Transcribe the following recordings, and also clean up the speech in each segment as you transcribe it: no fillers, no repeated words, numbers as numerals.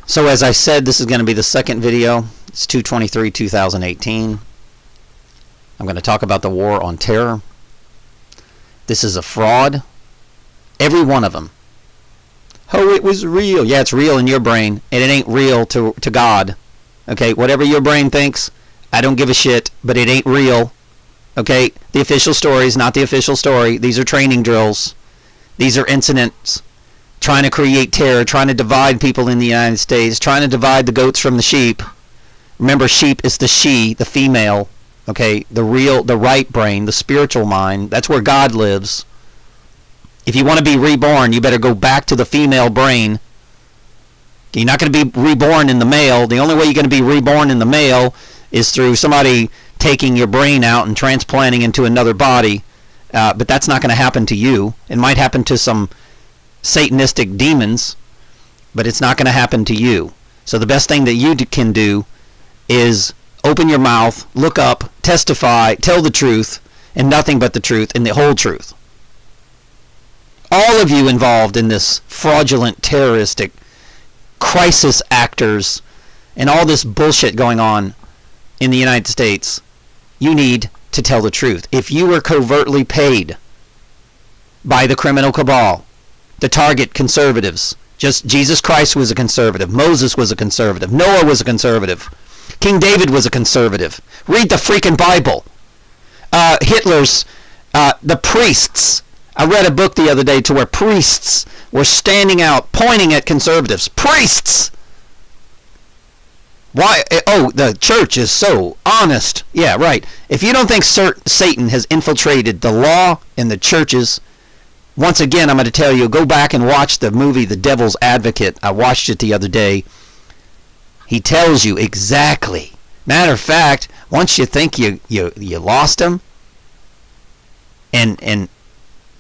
So as I said, this is going to be the second video. It's 2/23/2018. I'm going to talk about the war on terror. This is a fraud. Every one of them. Oh, it was real. Yeah, it's real in your brain, and it ain't real to God. Okay, whatever your brain thinks, I don't give a shit, but it ain't real. Okay, the official story is not the official story. These are training drills. These are incidents trying to create terror, trying to divide people in the United States, trying to divide the goats from the sheep. Remember, sheep is the she, the female. Okay, the right brain, the spiritual mind. That's where God lives. If you want to be reborn, you better go back to the female brain. You're not going to be reborn in the male. The only way you're going to be reborn in the male is through somebody taking your brain out and transplanting into another body. But that's not going to happen to you. It might happen to some Satanistic demons, but it's not going to happen to you. So the best thing that you can do is open your mouth, look up, testify, tell the truth, and nothing but the truth and the whole truth. All of you involved in this fraudulent, terroristic, crisis actors, and all this bullshit going on in the United States, you need to tell the truth. If you were covertly paid by the criminal cabal, the target conservatives, just Jesus Christ was a conservative, Moses was a conservative, Noah was a conservative, King David was a conservative. Read the freaking Bible. Hitler's, the priests. I read a book the other day to where priests were standing out, pointing at conservatives. Priests! Why? Oh, the church is so honest. Yeah, right. If you don't think Satan has infiltrated the law and the churches, once again, I'm going to tell you, go back and watch the movie The Devil's Advocate. I watched it the other day. He tells you exactly. Matter of fact, once you think you lost him, and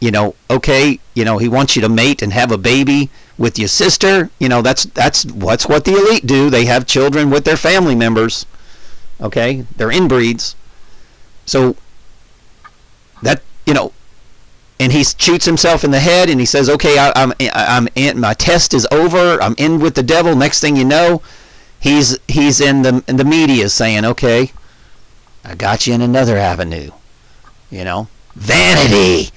you know, okay, you know, he wants you to mate and have a baby with your sister. You know, that's what the elite do. They have children with their family members. Okay, they're inbreeds. So that, you know, and he shoots himself in the head and he says, okay, I'm in, my test is over. I'm in with the devil. Next thing you know, he's in the media saying, okay, I got you in another avenue. You know, vanity.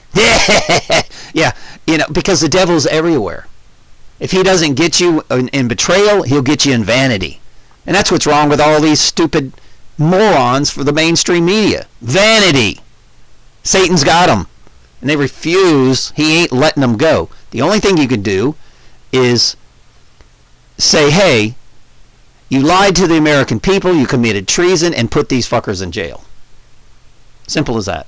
Yeah, you know, because the devil's everywhere. If he doesn't get you in betrayal, he'll get you in vanity. And that's what's wrong with all these stupid morons for the mainstream media. Vanity. Satan's got them. And they refuse. He ain't letting them go. The only thing you can do is say, hey, you lied to the American people, you committed treason, and put these fuckers in jail. Simple as that.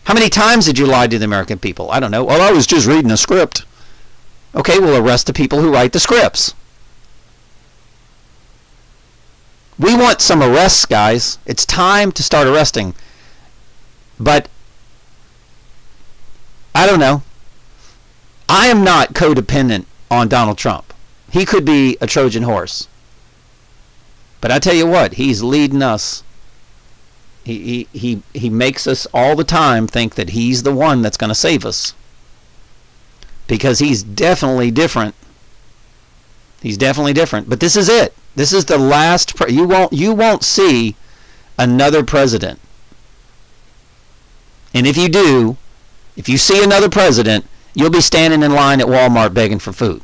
How many times did you lie to the American people? I don't know. Well, I was just reading a script. Okay, we'll arrest the people who write the scripts. We want some arrests, guys. It's time to start arresting. But, I don't know. I am not codependent on Donald Trump. He could be a Trojan horse. But I tell you what, he's leading us. He makes us all the time think that he's the one that's going to save us. Because he's definitely different. He's definitely different. But this is it. This is the last. You won't see another president. And if you do, if you see another president, you'll be standing in line at Walmart begging for food.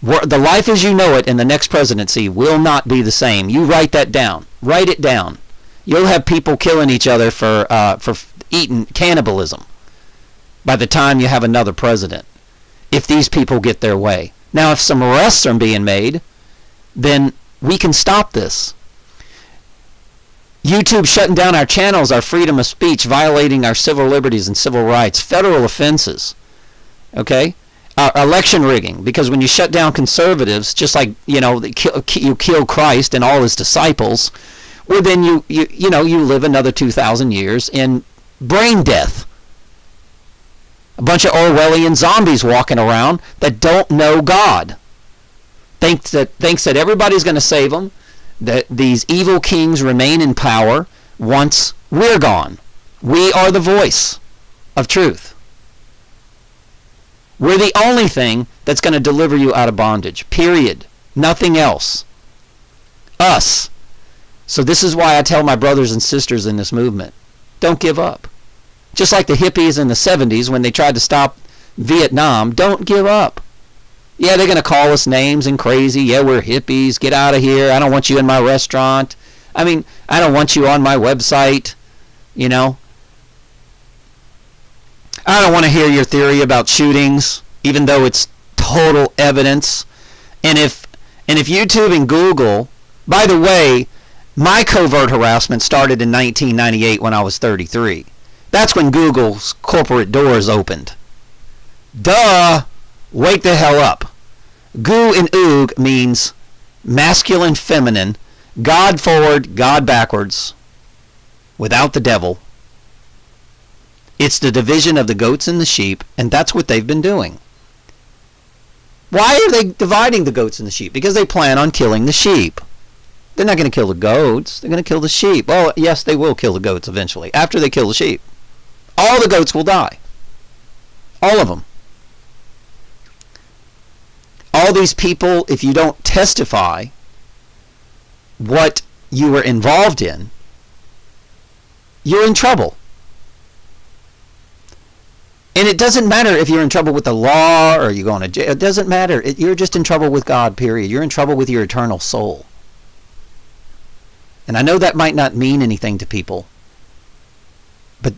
The life as you know it in the next presidency will not be the same. You write that down. Write it down. You'll have people killing each other for eating cannibalism by the time you have another president, if these people get their way. Now, if some arrests are being made, then we can stop this. YouTube shutting down our channels, our freedom of speech, violating our civil liberties and civil rights, federal offenses, okay? Election rigging, because when you shut down conservatives, just like, you know, you kill Christ and all his disciples, well, then you live another 2,000 years in brain death. A bunch of Orwellian zombies walking around that don't know God. Thinks that everybody's going to save them, that these evil kings remain in power once we're gone. We are the voice of truth. We're the only thing that's going to deliver you out of bondage. Period. Nothing else. Us. So this is why I tell my brothers and sisters in this movement, don't give up. Just like the hippies in the 70s when they tried to stop Vietnam, don't give up. Yeah, they're going to call us names and crazy. Yeah, we're hippies. Get out of here. I don't want you in my restaurant. I mean, I don't want you on my website. You know, I don't want to hear your theory about shootings, even though it's total evidence. And if YouTube and Google, by the way, my covert harassment started in 1998 when I was 33. That's when Google's corporate doors opened. Duh! Wake the hell up. Goo and oog means masculine, feminine, God forward, God backwards, without the devil. It's the division of the goats and the sheep, and that's what they've been doing. Why are they dividing the goats and the sheep? Because they plan on killing the sheep. They're not going to kill the goats. They're going to kill the sheep. Oh, yes, they will kill the goats eventually, after they kill the sheep. All the goats will die. All of them. All these people, if you don't testify what you were involved in, you're in trouble. And it doesn't matter if you're in trouble with the law or you're going to jail. It doesn't matter. You're just in trouble with God, period. You're in trouble with your eternal soul. And I know that might not mean anything to people, but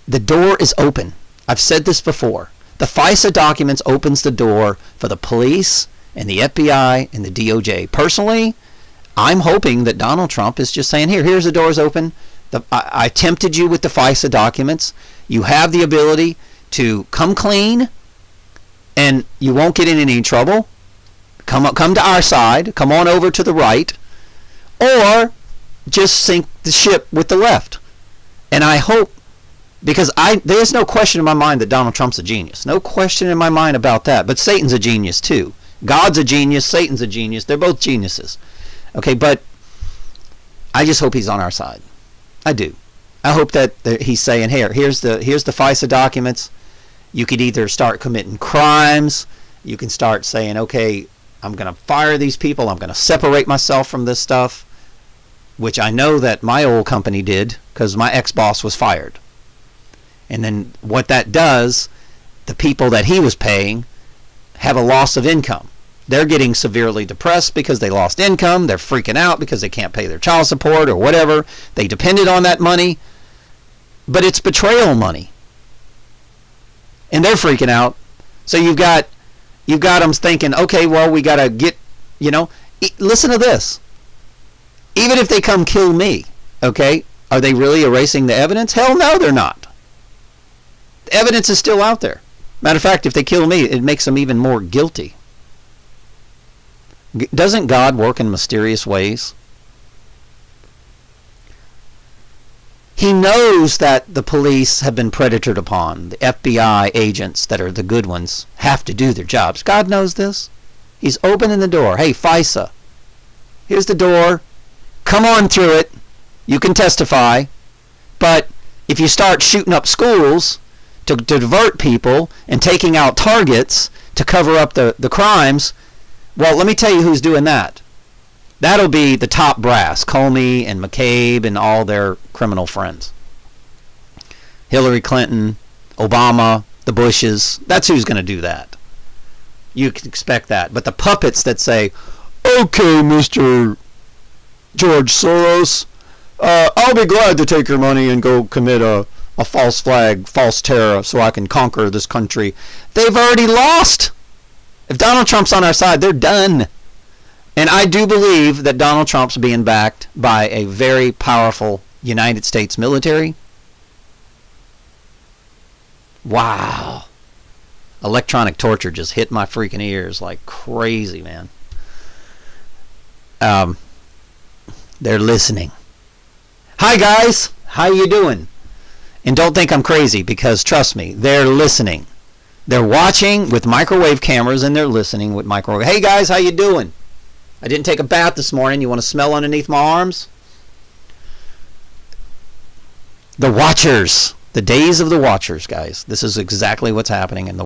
the door is open. I've said this before. The FISA documents opens the door for the police and the FBI and the DOJ. Personally, I'm hoping that Donald Trump is just saying, here's the doors open. I tempted you with the FISA documents. You have the ability to come clean and you won't get in any trouble. Come to our side. Come on over to the right. Or just sink the ship with the left. And I hope, because there's no question in my mind that Donald Trump's a genius. No question in my mind about that. But Satan's a genius too. God's a genius. Satan's a genius. They're both geniuses. Okay, but I just hope he's on our side. I do. I hope that he's saying, here's the FISA documents. You could either start committing crimes. You can start saying, okay, I'm going to fire these people. I'm going to separate myself from this stuff, which I know that my old company did because my ex-boss was fired. And then what that does, the people that he was paying have a loss of income. They're getting severely depressed because they lost income. They're freaking out because they can't pay their child support or whatever. They depended on that money. But it's betrayal money. And they're freaking out. So you've got them thinking, okay, well, we got to get, listen to this. Even if they come kill me, okay, are they really erasing the evidence? Hell no, they're not. The evidence is still out there. Matter of fact, if they kill me, it makes them even more guilty. Doesn't God work in mysterious ways? He knows that the police have been predatored upon. The FBI agents that are the good ones have to do their jobs. God knows this. He's opening the door. Hey, FISA, here's the door. Come on through it. You can testify. But if you start shooting up schools to divert people and taking out targets to cover up the crimes, well, let me tell you who's doing that. That'll be the top brass, Comey and McCabe and all their criminal friends. Hillary Clinton, Obama, the Bushes, that's who's going to do that. You can expect that. But the puppets that say, okay, Mr. George Soros, I'll be glad to take your money and go commit a false flag, false terror so I can conquer this country. They've already lost. If Donald Trump's on our side, they're done. And I do believe that Donald Trump's being backed by a very powerful United States military. Wow. Electronic torture just hit my freaking ears like crazy, man. They're listening. Hi, guys. How you doing? And don't think I'm crazy because, trust me, they're listening. They're watching with microwave cameras and they're listening with microwave. Hey, guys, how you doing? I didn't take a bath this morning. You want to smell underneath my arms? The Watchers. The days of the Watchers, guys. This is exactly what's happening in the